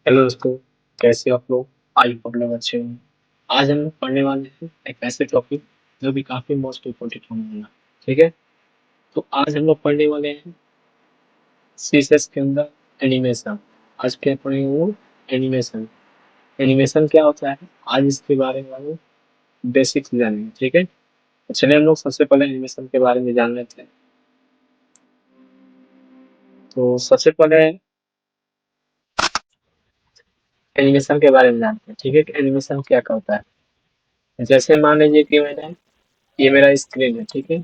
Hello दोस्तों, कैसे हो आप लोग? आई होप आप लोग अच्छे होंगे। आज हम लोग पढ़ने वाले हैं एक ऐसे टॉपिक जो भी काफी मोस्ट इम्पोर्टेंट होगा। ठीक है, तो आज हम लोग पढ़ने वाले हैं सीएसएस के अंदर एनिमेशन। आज क्या पढ़ेंगे वो एनिमेशन। एनिमेशन क्या होता है, आज इसके बारे में हम बेसिक्स जानेंगे। ठीक है, तो चलिए हम लोग सबसे पहले एनिमेशन के बारे में जान लेते हैं। तो सबसे पहले एनिमेशन के बारे में जानते हैं। ठीक है, कि एनिमेशन क्या करता है। जैसे मान लीजिए कि ये मेरा स्क्रीन है। ठीक है,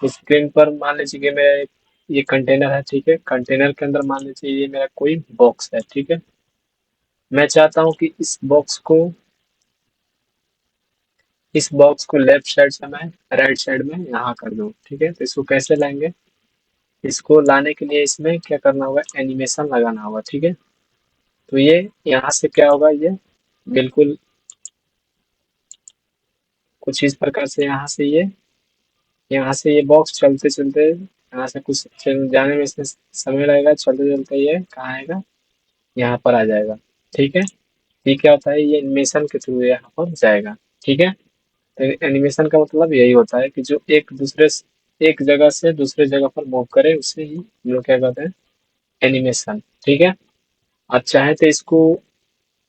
स्क्रीन पर मान लीजिए कि मेरा ये कंटेनर है। ठीक है, कंटेनर के अंदर मान लीजिए ये मेरा कोई बॉक्स है। ठीक है, मैं चाहता हूँ कि इस बॉक्स को लेफ्ट साइड से मैं राइट साइड में यहाँ कर दूँ। ठीक है, तो इसको कैसे लाएंगे? इसको लाने के लिए इसमें क्या करना होगा, एनिमेशन लगाना होगा। ठीक है, तो ये यहाँ से क्या होगा, ये बिल्कुल कुछ इस प्रकार से यहाँ से ये बॉक्स चलते चलते यहाँ से कुछ जाने में इसमें समय लगेगा। चलते चलते ये कहाँ आएगा, यहाँ पर आ जाएगा। ठीक है, ये क्या होता है, ये एनिमेशन के थ्रू यहाँ पर जाएगा। ठीक है, तो एनिमेशन का मतलब यही होता है कि जो एक जगह से दूसरे जगह पर मूव करे उसे ही हम लोग क्या कहते हैं, एनिमेशन। ठीक है, आप चाहे तो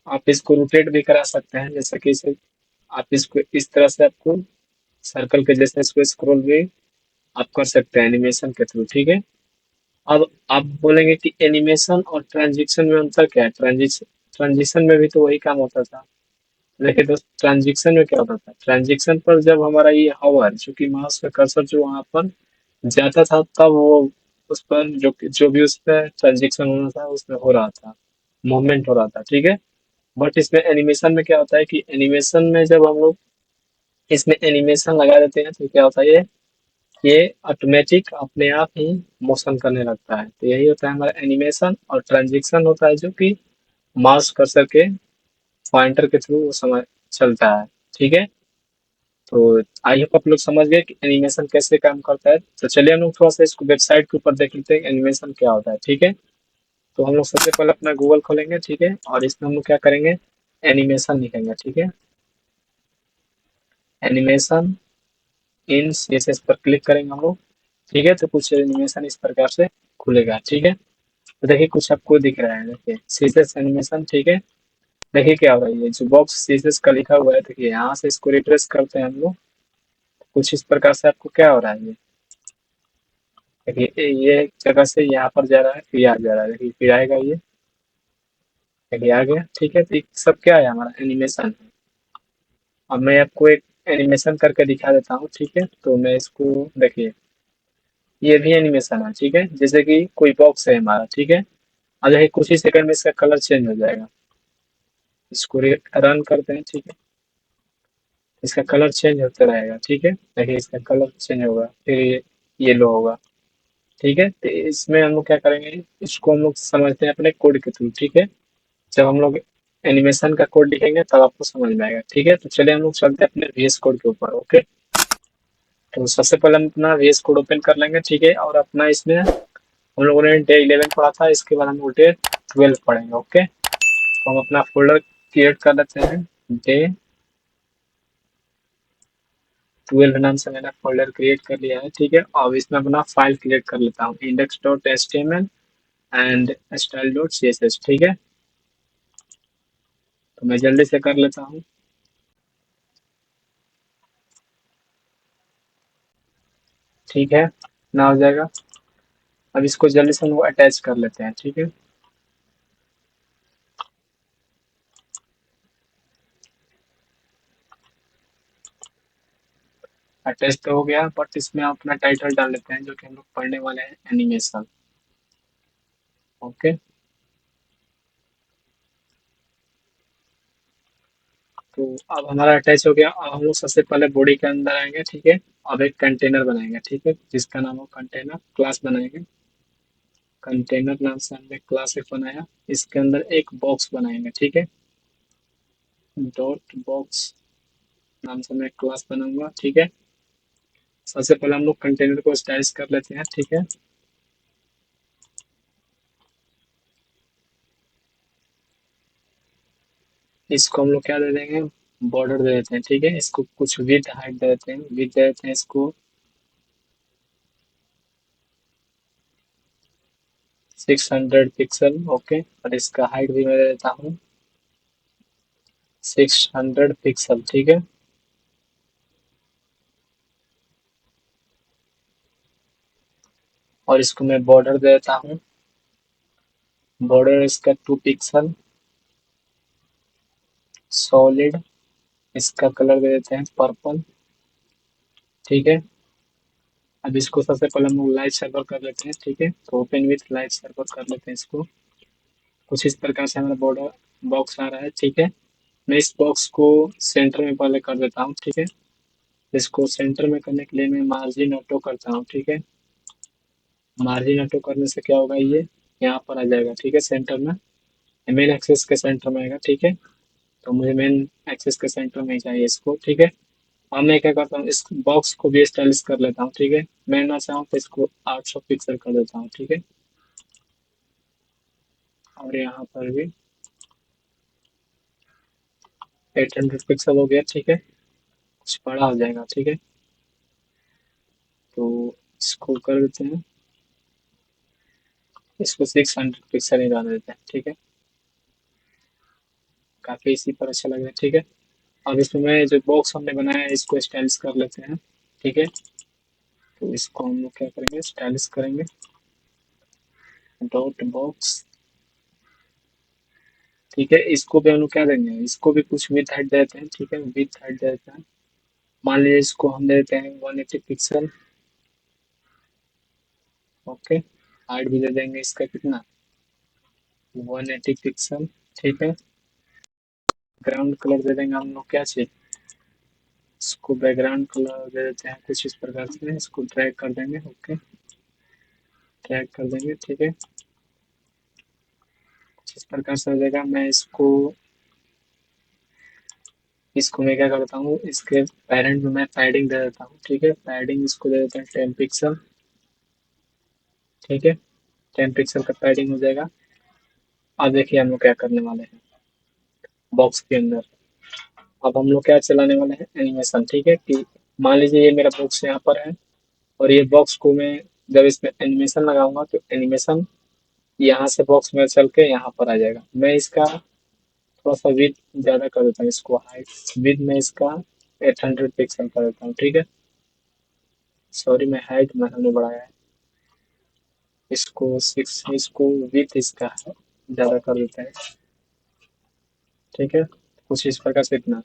आप इसको रोटेट भी करा सकते हैं। जैसे कि इसे आप इसको इस तरह से आपको सर्कल के जैसे इसको स्क्रॉल भी आप कर सकते हैं एनिमेशन के थ्रू। ठीक है, अब आप बोलेंगे कि एनिमेशन और ट्रांजिशन में अंतर क्या है। ट्रांजिशन में भी तो वही काम होता था, लेकिन दोस्त ट्रांजिशन में क्या होता था, ट्रांजिशन पर जब हमारा ये हॉवर जो कि माउस का कर्सर जो वहां पर जाता था, तब वो उस पर जो भी उस पर ट्रांजिशन होना था उसमें हो रहा था, मूवमेंट हो रहा था। ठीक है, बट इसमें एनिमेशन में क्या होता है कि एनिमेशन में जब हम लोग इसमें एनिमेशन लगा देते हैं तो क्या होता है, ये ऑटोमेटिक अपने आप ही मोशन करने लगता है। तो यही होता है हमारा एनिमेशन। और ट्रांजिशन होता है जो कि माउस कर्सर के पॉइंटर के थ्रू वो समय चलता है। ठीक है, तो आई होप आप लोग समझ गए कि एनिमेशन कैसे काम करता है। तो चलिए हम लोग थोड़ा सा इसको वेबसाइट के ऊपर देख लेते हैं एनिमेशन क्या होता है। ठीक है, तो हम लोग सबसे पहले अपना गूगल खोलेंगे। ठीक है, और इसमें हम लोग क्या करेंगे, एनिमेशन लिखेंगे। ठीक है, एनिमेशन इन सीएसएस पर क्लिक करेंगे हम लोग। ठीक है, तो कुछ एनिमेशन इस प्रकार से खुलेगा। ठीक है, तो देखिए कुछ आपको दिख रहा है, देखिए सीएसएस एनिमेशन। ठीक है, देखिए क्या हो रहा है, ये जो बॉक्स सीएसएस का लिखा हुआ है, देखिए यहाँ से इसको रिट्रेस करते हैं हम लोग, कुछ इस प्रकार से आपको क्या हो रहा है, ये देखिए ये एक जगह से यहाँ पर जा रहा है, फिर यहाँ जा रहा है, देखिए फिर आएगा ये, देखिए आ गया। ठीक है, तो ये सब क्या है, हमारा एनिमेशन है। अब मैं आपको एक एनिमेशन करके दिखा देता हूँ। ठीक है, तो मैं इसको देखिए, ये भी एनिमेशन है। ठीक है, जैसे कि कोई बॉक्स है हमारा। ठीक है, अब देखिए कुछ ही सेकंड में इसका कलर चेंज हो जाएगा। इसको रन करते हैं। ठीक है, इसका कलर चेंज होता रहेगा। ठीक है, देखिए इसका कलर चेंज होगा, फिर ये येलो होगा। ठीक है, तो इसमें हम लोग क्या करेंगे, इसको हम लोग समझते हैं अपने कोड के थ्रू। ठीक है, जब हम लोग एनिमेशन का कोड लिखेंगे तब आपको समझ में आएगा। ठीक है, तो चलिए हम लोग चलते हैं अपने VS कोड के ऊपर। ओके, तो सबसे पहले हम अपना VS कोड ओपन कर लेंगे। ठीक है, और अपना इसमें हम लोगों ने डे 11 पढ़ा था, इसके बाद हम लोग डे 12 पढ़ेंगे। ओके, तो हम अपना फोल्डर क्रिएट कर लेते हैं, डे 12 नाम से मैंने फोल्डर क्रिएट कर लिया है। ठीक है, अब इसमें अपना फाइल क्रिएट कर लेता हूँ, index.html एंड style.css। ठीक है, तो मैं जल्दी से कर लेता हूँ। ठीक है, ना हो जाएगा। अब इसको जल्दी से हम लोग अटैच कर लेते हैं। ठीक है, अटैच तो हो गया, बट इसमें हम अपना टाइटल डाल लेते हैं जो कि हम लोग पढ़ने वाले हैं, एनिमेशन। ओके, तो अब हमारा अटैच हो गया। अब हम लोग सबसे पहले बॉडी के अंदर आएंगे। ठीक है, अब एक कंटेनर बनाएंगे। ठीक है, जिसका नाम हो कंटेनर, क्लास बनाएंगे। कंटेनर नाम से हमने क्लास एक बनाया, इसके अंदर एक बॉक्स बनाएंगे। ठीक है, डॉट बॉक्स नाम से मैं क्लास बनाऊंगा। ठीक है, सबसे पहले हम लोग कंटेनर को स्टाइल कर लेते हैं। ठीक है, इसको हम लोग क्या दे देंगे, बॉर्डर दे देते हैं, ठीक है। इसको कुछ विड्थ हाइट दे देते हैं, विड्थ दे देते हैं इसको 600 पिक्सल, ओके। और इसका हाइट भी मैं दे देता हूँ 600 पिक्सल, ठीक है। और इसको मैं बॉर्डर दे देता हूँ, बॉर्डर इसका 2 पिक्सल सॉलिड। इसका कलर दे देते हैं पर्पल, ठीक है। अब इसको सबसे पहले हम लोग लाइट सर्वर कर लेते हैं, ठीक है। तो ओपन विथ लाइट सर्वर कर लेते हैं इसको। कुछ इस प्रकार से हमारा बॉर्डर बॉक्स आ रहा है, ठीक है। मैं इस बॉक्स को सेंटर में पहले कर देता हूँ, ठीक है। इसको सेंटर में करने के लिए मैं मार्जिन ऑटो करता हूँ, ठीक है। मार्जिन ऑटो करने से क्या होगा, ये यहाँ पर आ जाएगा, ठीक है, सेंटर में। मेन एक्सेस के सेंटर में आएगा, ठीक है। तो मुझे मेन एक्सेस के सेंटर में ही चाहिए इसको, ठीक है। अब मैं क्या करता हूँ, इस बॉक्स को भी स्टाइलिश कर लेता हूँ, ठीक है। मैं ना चाहूँ तो इसको 800 पिक्सल कर देता हूँ, ठीक है। और यहाँ पर भी 800 पिक्सल हो गया, ठीक है। कुछ बड़ा हो जाएगा, ठीक है। तो इसको कर देते हैं, इसको 600 पिक्सल ही डाल देते हैं, ठीक है। काफी इसी पर अच्छा लग रहा है, ठीक है। अब इसमें मैं जो बॉक्स हमने बनाया है इसको स्टाइलिश कर लेते हैं, ठीक है। तो इसको हम लोग क्या करेंगे, स्टाइलिश करेंगे, डॉट बॉक्स, ठीक है। इसको भी हम लोग क्या देंगे, इसको भी कुछ विथ हाइट देते हैं, ठीक है, विथ हाइट देते हैं। मान लीजिए इसको हम देते हैं 180 पिक्सल, ओके। हाइट भी दे देंगे इसका कितना, 180 पिक्सल, ठीक है। ग्राउंड कलर दे देंगे हम लोग क्या चाहिए, इसको बैकग्राउंड कलर दे देते हैं कुछ इस प्रकार से। इसको ड्रैग कर देंगे, ओके, ड्रैग कर देंगे, ठीक है। कुछ इस प्रकार से हो जाएगा। मैं इसको मैं क्या करता हूँ, इसके पेरेंट में मैं पैडिंग दे देता हूँ, ठीक है। पैडिंग इसको दे देते हैं 10 पिक्सल, ठीक है। 10 पिक्सल का पैडिंग हो जाएगा। अब देखिए हम लोग क्या करने वाले हैं बॉक्स के अंदर। अब हम लोग क्या चलाने वाले हैं, एनिमेशन, ठीक है। कि मान लीजिए ये मेरा बॉक्स यहाँ पर है, और ये बॉक्स को मैं जब इसमें एनिमेशन लगाऊंगा तो एनिमेशन यहाँ से बॉक्स में चल के यहाँ पर आ जाएगा। मैं इसका थोड़ा सा विड्थ ज़्यादा कर देता हूँ, इसको हाइट विड्थ में इसका 800 पिक्सल कर देता हूँ, ठीक है। सॉरी, मैं हाइट में हमने बढ़ाया है, इसको 6, इसको विड्थ इसका है ज़्यादा कर देते हैं, ठीक है। कुछ इस प्रकार से इतना।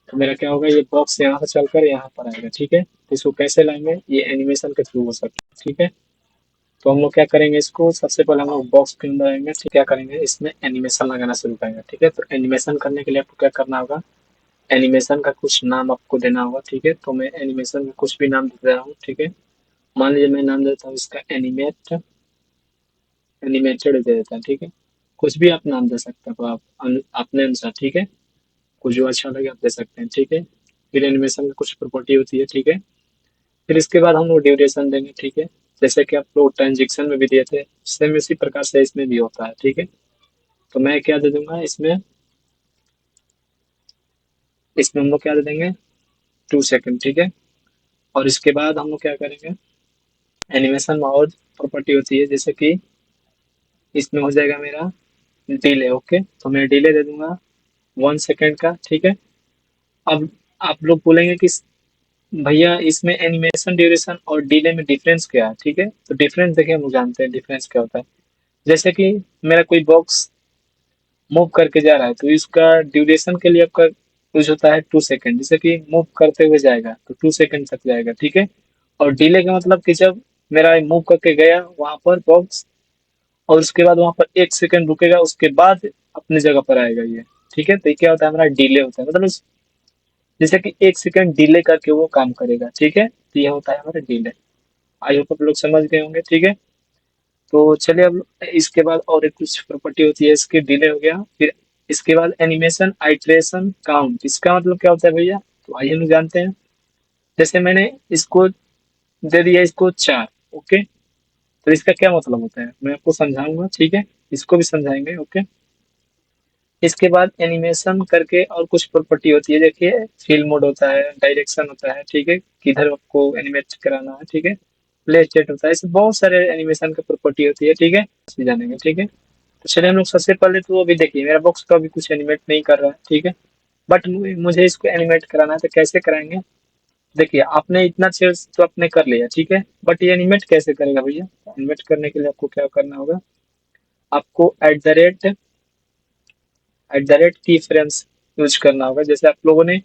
तो मेरा क्या होगा, ये बॉक्स यहाँ से चलकर यहाँ पर आएगा, ठीक है। तो इसको कैसे लाएंगे, ये एनिमेशन के थ्रू हो सकता है, ठीक है। तो हम लोग क्या करेंगे, इसको सबसे पहले हम लोग बॉक्स के अंदर आएंगे, ठीक, क्या करेंगे, इसमें एनिमेशन लगाना शुरू करेंगे, ठीक है। तो एनिमेशन करने के लिए आपको क्या करना होगा, एनिमेशन का कुछ नाम आपको देना होगा, ठीक है। तो मैं एनिमेशन का कुछ भी नाम दे रहा हूँ, ठीक है। मान लीजिए मैं नाम देता हूँ इसका एनिमेटेड दे देता है, ठीक है। कुछ भी आप नाम दे सकते हो आप अपने अनुसार, ठीक है। कुछ जो अच्छा लगे आप दे सकते हैं, ठीक है। फिर एनिमेशन की कुछ प्रॉपर्टी होती है, ठीक है। फिर इसके बाद हम लोग ड्यूरेशन देंगे, ठीक है। जैसे कि आप लोग ट्रांजेक्शन में भी दिए थे, सेम इसी प्रकार से इसमें भी होता है, ठीक है। तो मैं क्या दे दूंगा इसमें, इसमें हम लोग क्या दे देंगे, 2 सेकंड, ठीक है। और इसके बाद हम लोग क्या करेंगे, एनिमेशन में और प्रॉपर्टी होती है, जैसे कि इसमें हो जाएगा मेरा डिले, ओके। तो मैं डिले दे दूंगा 1 सेकंड का, ठीक है। अब आप लोग बोलेंगे कि भैया इसमें एनिमेशन ड्यूरेशन और डिले में डिफरेंस क्या है, ठीक है। तो डिफरेंस देखिए, हम लोग जानते हैं डिफरेंस क्या होता है। जैसे कि मेरा कोई बॉक्स मूव करके जा रहा है तो इसका ड्यूरेशन के लिए आपका यूज होता है 2 सेकंड, जैसे कि मूव करते हुए जाएगा तो 2 सेकंड तक जाएगा, ठीक है। और डिले का मतलब कि जब मेरा मूव करके गया वहां पर बॉक्स, और उसके बाद वहां पर 1 सेकंड रुकेगा, उसके बाद अपनी जगह पर आएगा ये, ठीक है। तो ये क्या होता है, हमारा डिले होता है, मतलब जैसे कि 1 सेकंड डिले करके वो काम करेगा, ठीक है। तो ये होता है हमारा डिले। आई होप आप लोग समझ गए होंगे, ठीक है। तो चलिए अब इसके बाद और एक कुछ प्रॉपर्टी होती है, इसके डिले हो गया। फिर इसके बाद एनिमेशन आइट्रेशन काउंट, इसका मतलब क्या होता है भैया, तो आइए हम जानते हैं। जैसे मैंने इसको दे दिया इसको 4, ओके। तो इसका क्या मतलब होता है मैं आपको समझाऊंगा, ठीक है। इसको भी समझाएंगे, ओके। इसके बाद एनिमेशन करके और कुछ प्रॉपर्टी होती है, देखिए फिल्म मोड होता है, डायरेक्शन होता है, ठीक है, किधर आपको एनिमेट कराना है, ठीक है, प्ले स्टेट होता है, इसमें बहुत सारे एनिमेशन की प्रॉपर्टी होती है, ठीक है, इसे जानेंगे, ठीक है। तो चलिए हम लोग सबसे पहले तो अभी देखिए मेरा बॉक्स तो अभी कुछ एनिमेट नहीं कर रहा है, ठीक है, बट मुझे इसको एनिमेट कराना है, तो कैसे कराएंगे? देखिए आपने इतना चीज तो आपने कर लिया, ठीक है, बट ये एनिमेट कैसे करेगा भैया? एनिमेट करने के लिए आपको क्या करना होगा, आपको एट द रेट की फ्रेम्स यूज करना होगा। जैसे आप लोगों ने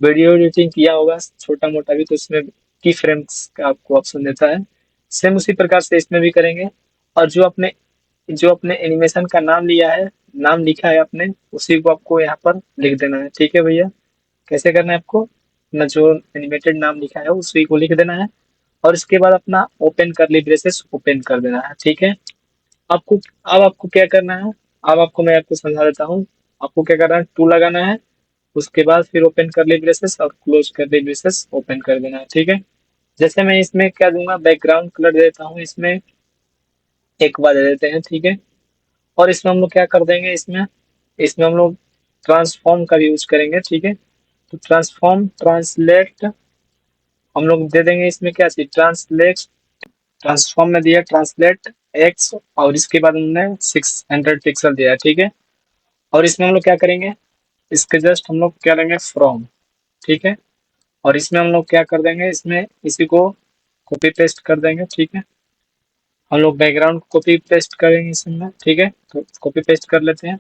वीडियो एडिटिंग किया होगा छोटा मोटा भी, तो उसमें की फ्रेम्स का आपको ऑप्शन देता है, सेम उसी प्रकार से इसमें भी करेंगे। और जो अपने एनिमेशन का नाम लिया है, नाम लिखा है आपने, उसी को आपको यहाँ पर लिख देना है, ठीक है भैया। कैसे करना है आपको, अपना जो एनिमेटेड नाम लिखा है उसी को लिख देना है, और इसके बाद अपना ओपन करली ब्रेसेस ओपन कर देना है, ठीक है। आपको अब आपको क्या करना है, अब आपको मैं आपको समझा देता हूँ। आपको क्या करना है, टू लगाना है, उसके बाद फिर ओपन करली ब्रेसेस और क्लोज करली ब्रेसेस ओपन कर देना है, ठीक है। जैसे मैं इसमें क्या दूंगा, बैकग्राउंड कलर देता हूँ इसमें, एक बार दे देते हैं, ठीक है। और इसमें हम लोग क्या कर देंगे, इसमें इसमें हम लोग ट्रांसफॉर्म का यूज करेंगे, ठीक है। तो ट्रांसलेट हम लोग दे देंगे, इसमें क्या चीज, ट्रांसफॉर्म में दिया ट्रांसलेट एक्स, और इसके बाद हमने 600 पिक्सल दिया है, ठीक है। और इसमें हम लोग क्या करेंगे, इसके जस्ट हम लोग क्या लेंगे, फ्रॉम, ठीक है। और इसमें हम लोग क्या कर देंगे, इसमें इसी को कॉपी पेस्ट कर देंगे, ठीक है। हम लोग बैकग्राउंड कॉपी पेस्ट करेंगे इसमें, ठीक है, तो कॉपी पेस्ट कर लेते हैं।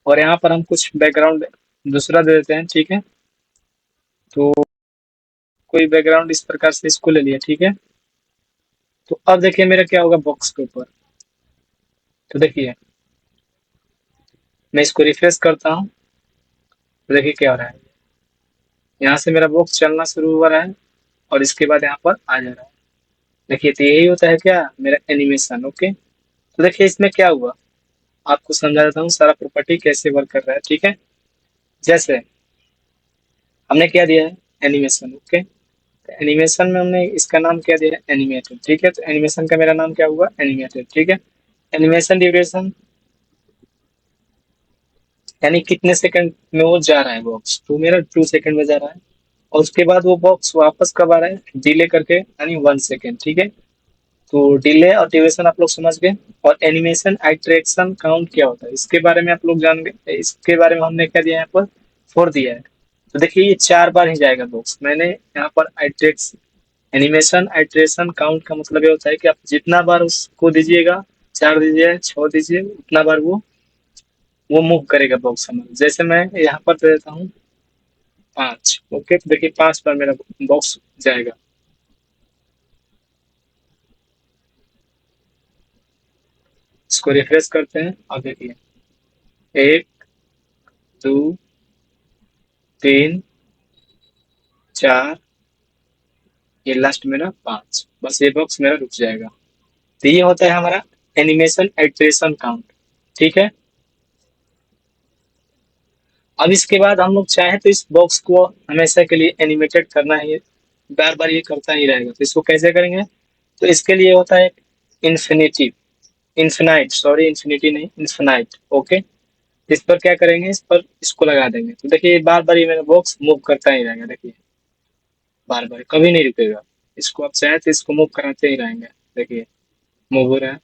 और यहाँ पर हम कुछ बैकग्राउंड दूसरा दे देते हैं, ठीक है। तो कोई बैकग्राउंड इस प्रकार से इसको ले लिया, ठीक है। तो अब देखिए मेरा क्या होगा बॉक्स के ऊपर, तो देखिए मैं इसको रिफ्रेश करता हूँ, तो देखिए क्या हो रहा है, यहाँ से मेरा बॉक्स चलना शुरू हो रहा है, और इसके बाद यहाँ पर आ जा रहा है। देखिए तो यही होता है क्या, मेरा एनिमेशन, ओके। तो देखिए इसमें क्या हुआ, आपको समझा देता हूँ सारा प्रॉपर्टी कैसे वर्क कर रहा है, ठीक है। जैसे हमने क्या दिया है, एनिमेशन, ओके। तो एनिमेशन में हमने इसका नाम क्या दिया है, एनिमेटेड, ठीक है। तो एनिमेशन का मेरा नाम क्या हुआ, एनिमेटेड, ठीक है। एनिमेशन ड्यूरेशन यानी कितने सेकंड में वो जा रहा है बॉक्स, तो मेरा 2 सेकंड में जा रहा है। और उसके बाद वो बॉक्स वापस कब आ रहा है, डिले करके, यानी 1 सेकंड, ठीक है। तो डिले और ड्यूरेशन आप लोग समझ गए। और एनिमेशन आइटरेशन काउंट क्या होता है, इसके बारे में आप लोग जान गए, इसके बारे में हमने क्या दिया है यहाँ पर, 4 दिया है। तो देखिए ये 4 बार ही जाएगा बॉक्स, मैंने यहाँ पर आइट्रेट एनिमेशन आइट्रेशन काउंट का मतलब ये होता है कि आप जितना बार उसको दीजिएगा, 4 दीजिए, 6 दीजिए, उतना बार वो मूव करेगा बॉक्स हमारा। जैसे मैं यहाँ पर दे देता हूँ 5, ओके, तो देखिए 5 बार मेरा बॉक्स जाएगा। इसको रिफ्रेश करते हैं और देखिए 1, 2, 3, 4, ये लास्ट मेरा 5, बस ये बॉक्स मेरा रुक जाएगा। तो ये होता है हमारा एनिमेशन आइट्रेशन काउंट, ठीक है। अब इसके बाद हम लोग चाहें तो इस बॉक्स को हमेशा के लिए एनिमेटेड करना है, बार बार ये करता ही रहेगा, तो इसको कैसे करेंगे? तो इसके लिए होता है इन्फिनिटी इन्फिनाइट, सॉरी इन्फिनिटी नहीं, इन्फिनाइट, ओके। इस पर क्या करेंगे, इस पर इसको लगा देंगे, तो देखिए बार बार ये मेरा बॉक्स मूव करता ही रहेगा, देखिए बार बार कभी नहीं रुकेगा। इसको आप चाहे तो इसको मूव कराते ही रहेंगे, देखिए मूव हो रहा है,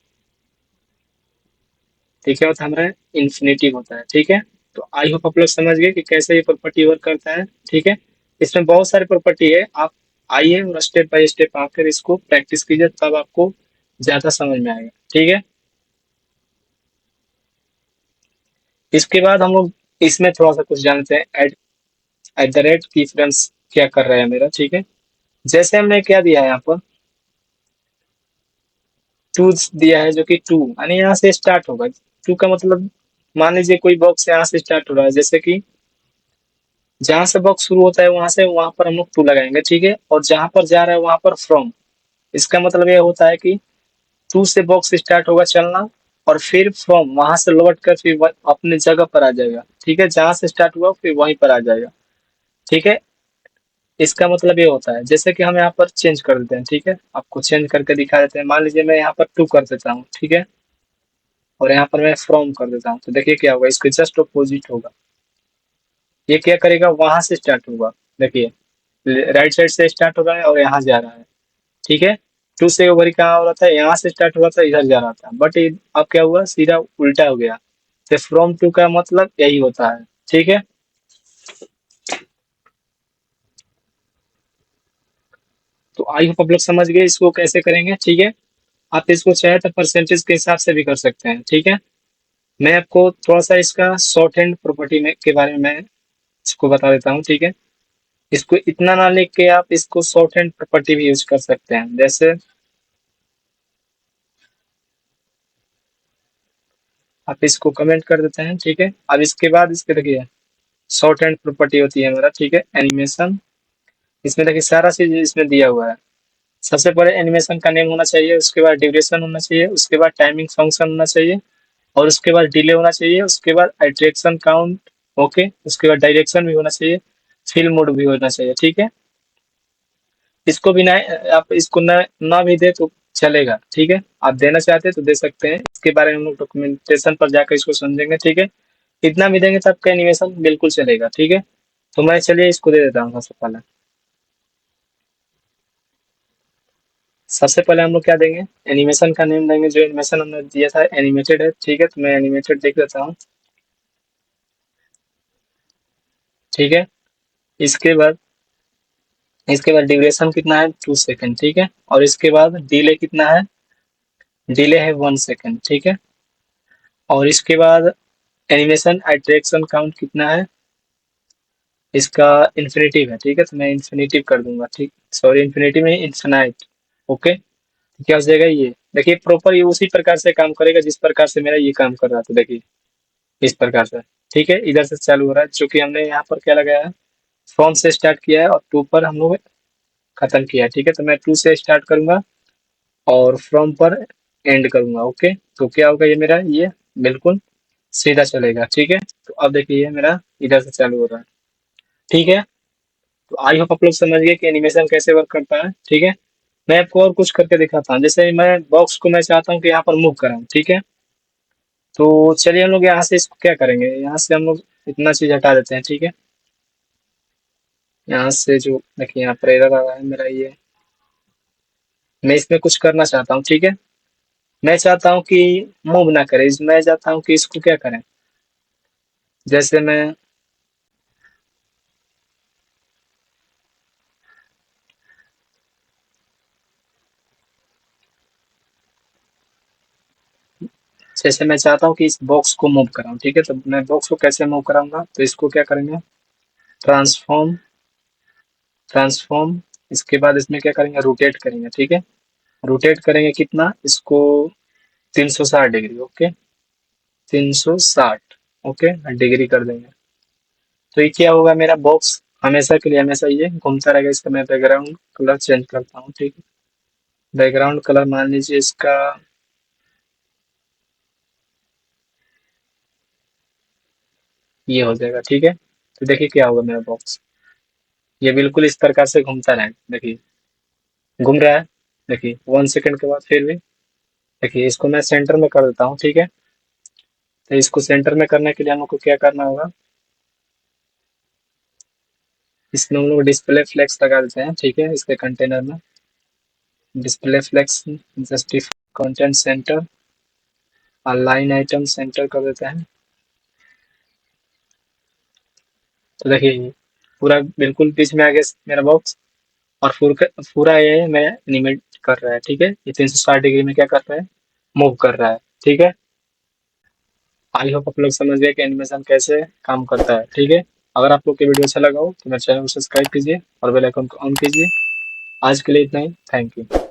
ठीक है, तो हमारा इन्फिनिटी होता है, ठीक है। तो आई होप आप लोग समझ गए कि कैसे ये प्रॉपर्टी वर्क करता है, ठीक है। इसमें बहुत सारी प्रॉपर्टी है, आप आइए और स्टेप बाय स्टेप आकर इसको प्रैक्टिस कीजिए, तब आपको ज्यादा समझ में आएगा, ठीक है। इसके बाद हम लोग इसमें थोड़ा सा कुछ जानते हैं, एट द रेट की फ्रेंड्स क्या कर रहे हैं मेरा, ठीक है। जैसे हमने क्या दिया है यहाँ पर, टू दिया है, जो कि टू यानी यहाँ से स्टार्ट होगा। टू का मतलब, मान लीजिए कोई बॉक्स यहाँ से स्टार्ट हो रहा है, जैसे कि जहां से बॉक्स शुरू होता है वहां से वहां पर हम लोग टू लगाएंगे, ठीक है। और जहां पर जा रहा है वहां पर फ्रॉम, इसका मतलब ये होता है कि टू से बॉक्स स्टार्ट होगा चलना, और फिर फ्रॉम वहां से लौट कर फिर अपने जगह पर आ जाएगा, ठीक है, जहां से स्टार्ट हुआ फिर वहीं पर आ जाएगा, ठीक है। इसका मतलब ये होता है, जैसे कि हम यहाँ पर चेंज कर देते हैं, ठीक है, आपको चेंज करके दिखा देते हैं। मान लीजिए मैं यहाँ पर टू कर देता हूँ, ठीक है, और यहाँ पर मैं फ्रॉम कर देता हूँ, तो देखिए क्या होगा, इसके जस्ट अपोजिट होगा। ये क्या करेगा, वहां से स्टार्ट होगा। देखिए राइट साइड से स्टार्ट हो रहा है और यहाँ जा रहा है, ठीक है। टू से ओवर कहाँ हो रहा था, यहाँ से स्टार्ट हुआ था, इधर जा रहा था, बट अब क्या हुआ, सीधा उल्टा हो गया। तो फ्रॉम टू का मतलब यही होता है, ठीक है। तो आई होप आप लोग समझ गए इसको कैसे करेंगे, ठीक है। आप इसको चाहे तो परसेंटेज के हिसाब से भी कर सकते हैं, ठीक है। मैं आपको थोड़ा सा इसका शॉर्ट हैंड प्रॉपर्टी में के बारे में मैं इसको बता देता हूँ, ठीक है। इसको इतना ना लिख के आप इसको शॉर्ट हैंड प्रॉपर्टी भी यूज कर सकते हैं, जैसे आप इसको कमेंट कर देते हैं, ठीक है। अब इसके बाद इसके देखिए शॉर्ट हैंड प्रॉपर्टी होती है हमारा, ठीक है, एनिमेशन। इसमें देखिए सारा चीज इसमें दिया हुआ है। सबसे पहले एनिमेशन का नेम होना चाहिए, उसके बाद ड्यूरेशन होना चाहिए, उसके बाद टाइमिंग फंक्शन होना चाहिए, और उसके बाद डिले होना चाहिए, उसके बाद अट्रैक्शन काउंट, ओके, उसके बाद डायरेक्शन भी होना चाहिए, फिल्म मोड भी होना चाहिए, ठीक है। इसको भी ना, आप इसको ना भी दे तो चलेगा, ठीक है। आप देना चाहते हैं तो दे सकते हैं, इसके बारे में हम लोग डॉक्यूमेंटेशन पर जाकर इसको समझेंगे, ठीक है। इतना भी देंगे तो आपका एनिमेशन बिल्कुल चलेगा, ठीक है। तो मैं चलिए इसको दे देता हूँ सबसे पहले। सबसे पहले हम लोग क्या देंगे, एनिमेशन का नेम देंगे, जो एनिमेशन हमने दिया था एनिमेटेड है, ठीक है। तो मैं एनिमेटेड देख देता हूँ, ठीक है। इसके बाद ड्यूरेशन कितना है, 2 सेकंड, ठीक है। और इसके बाद डिले कितना है, डिले है 1 सेकंड, ठीक है। और इसके बाद एनिमेशन अट्रैक्शन काउंट कितना है, इसका इन्फिनिटिव है, ठीक है। तो मैं इन्फिनिटिव कर दूंगा, ठीक, सॉरी इन्फिनिटिव नहीं, इन्फिनाइट, ओके। तो क्या हो जाएगा, ये देखिए प्रॉपर ये उसी प्रकार से काम करेगा जिस प्रकार से मेरा ये काम कर रहा था, देखिए इस प्रकार से, ठीक है। इधर से चालू हो रहा है, चूंकि हमने यहाँ पर क्या लगाया है, फ्रॉम से स्टार्ट किया है और टू पर हम लोग खत्म किया है, ठीक है। तो मैं टू से स्टार्ट करूंगा और फ्रॉम पर एंड करूंगा, ओके। तो क्या होगा, ये मेरा ये बिल्कुल सीधा चलेगा, ठीक है। तो अब देखिए ये मेरा इधर से चालू हो रहा है, ठीक है। तो आई होप आप लोग समझ गए कि एनिमेशन कैसे वर्क करता है, ठीक है। मैं आपको और कुछ करके दिखाता हूँ, जैसे मैं बॉक्स को मैं चाहता हूँ कि यहाँ पर मूव कराऊं, ठीक है। तो चलिए हम लोग यहाँ से इसको क्या करेंगे, यहाँ से हम लोग इतना चीज हटा देते हैं, ठीक है। यहाँ से जो देखिए यहाँ पर एरर आ रहा है मेरा ये, मैं इसमें कुछ करना चाहता हूँ, ठीक है। मैं चाहता हूँ कि मूव ना करे, मैं चाहता हूँ कि इसको क्या करें, जैसे मैं मैं चाहता हूँ कि इस बॉक्स को मूव कराऊं, ठीक है। तो मैं बॉक्स को कैसे मूव कराऊंगा, तो इसको क्या करेंगे, ट्रांसफॉर्म, इसके बाद इसमें क्या करेंगे, रोटेट करेंगे, ठीक है। रोटेट करेंगे कितना, इसको 360 डिग्री, ओके, 360, ओके, डिग्री कर देंगे। तो ये क्या होगा, मेरा बॉक्स हमेशा के लिए हमेशा ये घूमता रहेगा। इसका मैं बैकग्राउंड कलर चेंज करता हूँ, ठीक है। बैकग्राउंड कलर मान लीजिए इसका ये हो जाएगा, ठीक है। तो देखिए क्या होगा, मेरा बॉक्स ये बिल्कुल इस प्रकार से घूमता रहेगा, देखिए घूम रहा है। देखिए 1 सेकंड के बाद फिर भी देखिए, इसको मैं सेंटर में कर देता हूँ, ठीक है। तो इसको सेंटर में करने के लिए हम लोग को क्या करना होगा, इसमें हम लोग डिस्प्ले फ्लेक्स लगा देते हैं, ठीक है। इसके कंटेनर में display flex, justify content center, align item center कर देते हैं। तो देखिए पूरा बिल्कुल बीच में आ गया मेरा बॉक्स, और पूरा ये मैं एनिमेट कर रहा है, ठीक है। ये 360 डिग्री में क्या कर रहा है, मूव कर रहा है, ठीक है। आई होप आप लोग समझ गए कि एनिमेशन कैसे काम करता है, ठीक है। अगर आप लोग की वीडियो अच्छा लगा हो तो मेरे चैनल को सब्सक्राइब कीजिए और बेल आइकन को ऑन कीजिए। आज के लिए इतना ही, थैंक यू।